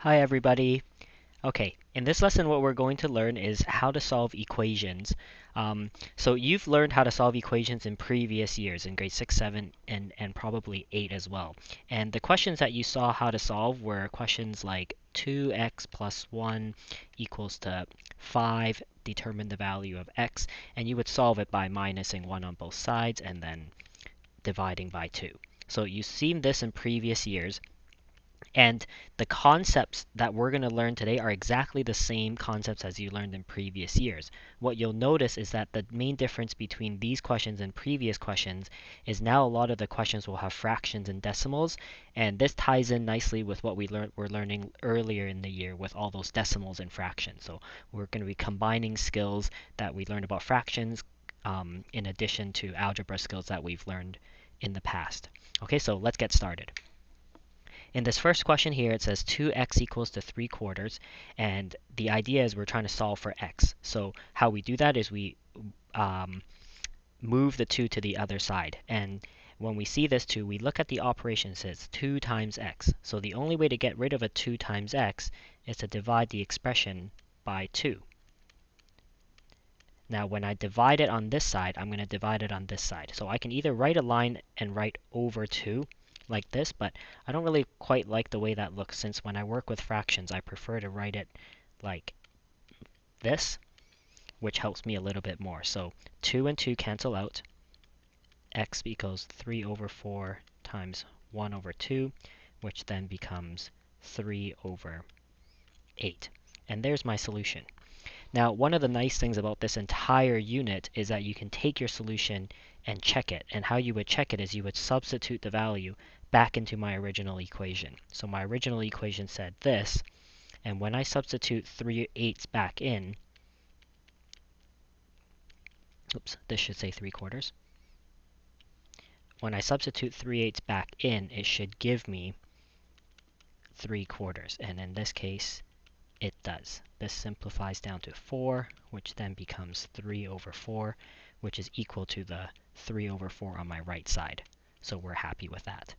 Hi everybody. Okay, in this lesson what we're going to learn is how to solve equations. So you've learned how to solve equations in previous years in grade 6, 7, and probably 8 as well. And the questions that you saw how to solve were questions like 2x plus 1 equals to 5, determine the value of x, and you would solve it by minusing 1 on both sides and then dividing by 2. So you've seen this in previous years. And the concepts that we're going to learn today are exactly the same concepts as you learned in previous years. What you'll notice is that the main difference between these questions and previous questions is now a lot of the questions will have fractions and decimals, and this ties in nicely with what we're learning earlier in the year with all those decimals and fractions. So we're going to be combining skills that we learned about fractions in addition to algebra skills that we've learned in the past. Okay, so let's get started. In this first question here, it says 2x equals to 3/4, and the idea is we're trying to solve for x. So how we do that is we move the 2 to the other side. And when we see this 2, we look at the operation. It says 2 times x. So the only way to get rid of a 2 times x is to divide the expression by 2. Now when I divide it on this side, I'm going to divide it on this side. So I can either write a line and write over 2, like this, but I don't really quite like the way that looks, since when I work with fractions I prefer to write it like this, which helps me a little bit more. So 2 and 2 cancel out. X equals 3 over 4 times 1 over 2, which then becomes 3 over 8. And there's my solution. Now, one of the nice things about this entire unit is that you can take your solution and check it. And how you would check it is you would substitute the value back into my original equation. So my original equation said this, and when I substitute 3/8 back in, oops, this should say 3/4. When I substitute 3/8 back in, it should give me 3/4. And in this case, it does. This simplifies down to 4, which then becomes 3 over 4, which is equal to the 3 over 4 on my right side. So we're happy with that.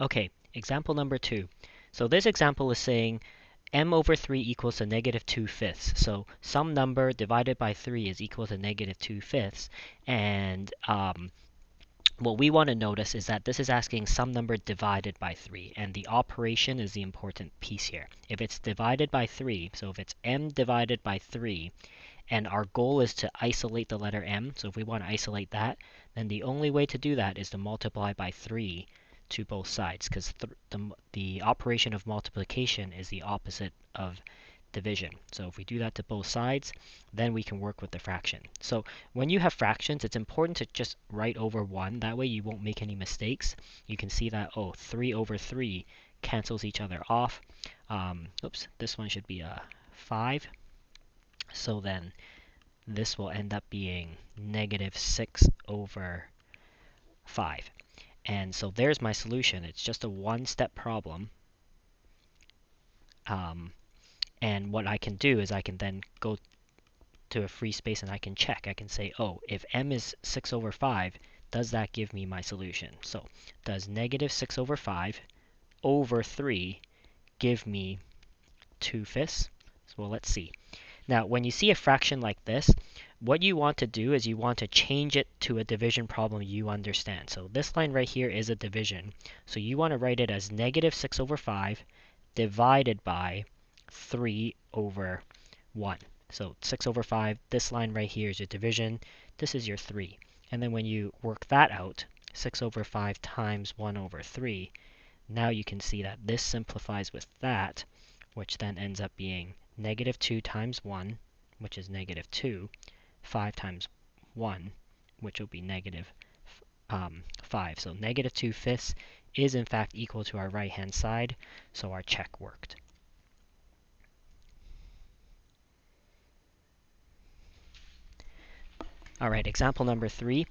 Okay, example number 2. So this example is saying m over 3 equals to negative 2/5. So some number divided by 3 is equal to negative 2/5. And what we want to notice is that this is asking some number divided by 3, and the operation is the important piece here. If it's divided by 3, so if it's m divided by 3, and our goal is to isolate the letter m, so if we want to isolate that, then the only way to do that is to multiply by 3 to both sides, because the operation of multiplication is the opposite of division. So if we do that to both sides, then we can work with the fraction. So when you have fractions, it's important to just write over 1. That way you won't make any mistakes. You can see that, 3 over 3 cancels each other off. Oops, this one should be a 5. So then this will end up being negative 6 over 5. And so there's my solution. It's just a one-step problem. And what I can do is I can then go to a free space and I can check. I can say, if m is 6 over 5, does that give me my solution? So does negative 6 over 5 over 3 give me 2/5? Well, let's see. Now, when you see a fraction like this, what you want to do is you want to change it to a division problem you understand. So this line right here is a division. So you want to write it as negative 6 over 5 divided by 3 over 1. So 6 over 5, this line right here is your division. This is your 3. And then when you work that out, 6 over 5 times 1 over 3, now you can see that this simplifies with that, which then ends up being negative 2 times 1, which is negative 2, 5 times 1, which will be negative 5. So negative 2/5 is in fact equal to our right-hand side, so our check worked. All right, example number 3.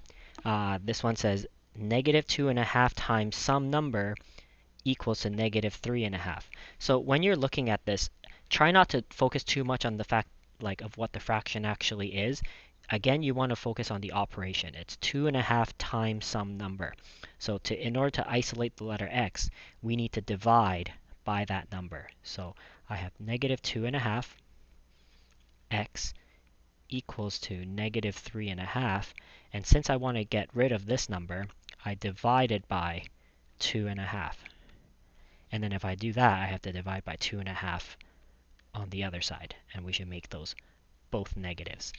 This one says negative 2.5 times some number equals to negative 3.5. So when you're looking at this, try not to focus too much on the fact of what the fraction actually is. Again, you want to focus on the operation. It's 2.5 times some number. So in order to isolate the letter x, we need to divide by that number. So I have negative 2.5 x equals to negative 3.5. And since I want to get rid of this number, I divide it by 2.5. And then if I do that, I have to divide by 2.5 on the other side. And we should make those both negatives.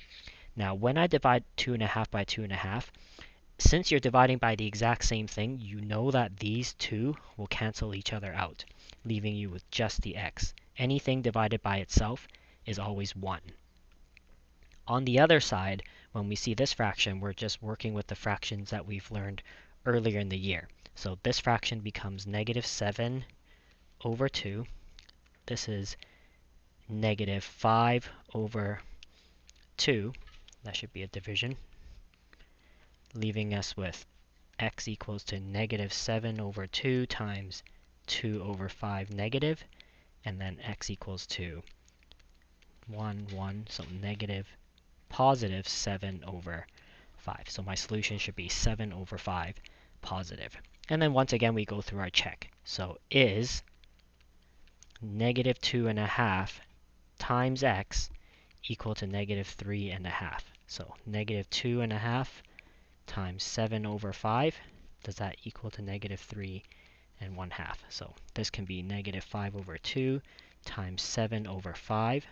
Now, when I divide 2.5 by 2.5, since you're dividing by the exact same thing, you know that these two will cancel each other out, leaving you with just the x. Anything divided by itself is always 1. On the other side, when we see this fraction, we're just working with the fractions that we've learned earlier in the year. So this fraction becomes negative 7 over 2. This is negative 5 over 2. That should be a division, leaving us with x equals to negative 7 over 2 times 2 over 5 negative, and then x equals to 1, 1, so negative positive 7 over 5. So my solution should be 7 over 5 positive. And then once again, we go through our check. So is negative 2.5 times x equal to negative 3.5? So negative 2.5 times 7 over 5, does that equal to negative 3.5? So this can be negative 5 over 2 times 7 over 5.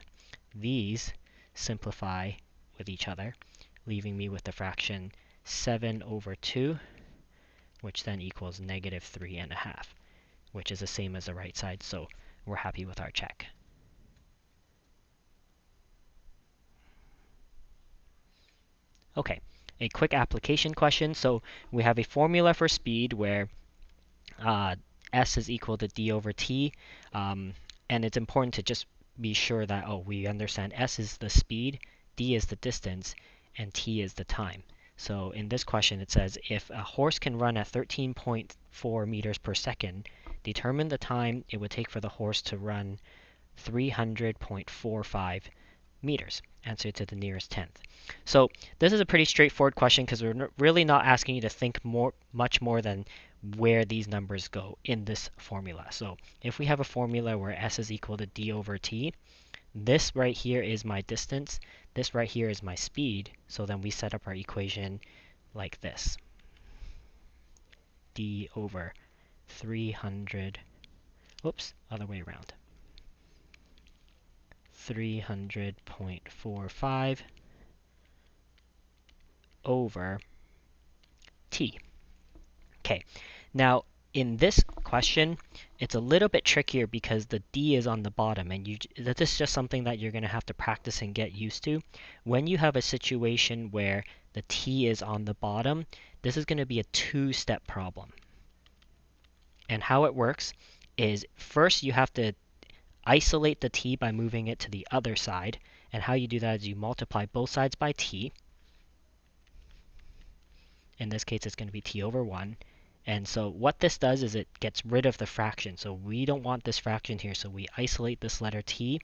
These simplify with each other, leaving me with the fraction 7 over 2, which then equals negative 3.5, which is the same as the right side, so we're happy with our check. Okay, a quick application question. So we have a formula for speed where s is equal to d over t, and it's important to just be sure that, we understand s is the speed, d is the distance, and t is the time. So in this question, it says, if a horse can run at 13.4 meters per second, determine the time it would take for the horse to run 300.45 meters. Answer to the nearest tenth. So this is a pretty straightforward question because we're really not asking you to think much more than where these numbers go in this formula. So if we have a formula where s is equal to d over t, this right here is my distance, this right here is my speed, so then we set up our equation like this. D over 300, whoops, other way around. 300.45 over t. Okay, now in this question, it's a little bit trickier because the d is on the bottom, and this is just something that you're going to have to practice and get used to. When you have a situation where the t is on the bottom, this is going to be a two-step problem. And how it works is first you have to isolate the t by moving it to the other side. And how you do that is you multiply both sides by t. In this case, it's going to be t over 1. And so what this does is it gets rid of the fraction. So we don't want this fraction here, so we isolate this letter t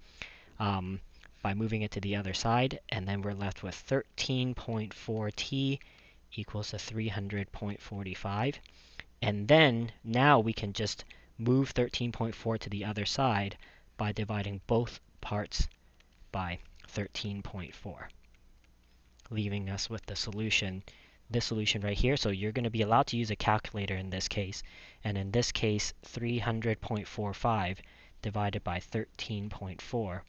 by moving it to the other side. And then we're left with 13.4t equals to 300.45. And then now we can just move 13.4 to the other side by dividing both parts by 13.4, leaving us with the solution, this solution right here. So you're going to be allowed to use a calculator in this case. And in this case, 300.45 divided by 13.4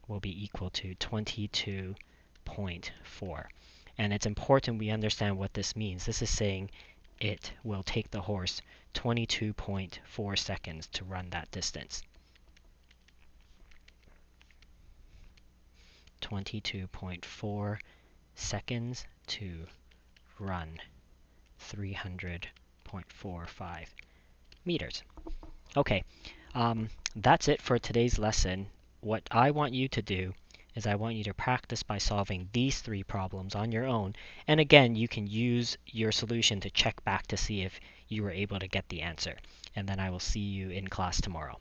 will be equal to 22.4. And it's important we understand what this means. This is saying it will take the horse 22.4 seconds to run that distance. 22.4 seconds to run 300.45 meters. Okay, that's it for today's lesson. What I want you to do is I want you to practice by solving these three problems on your own. And again, you can use your solution to check back to see if you were able to get the answer. And then I will see you in class tomorrow.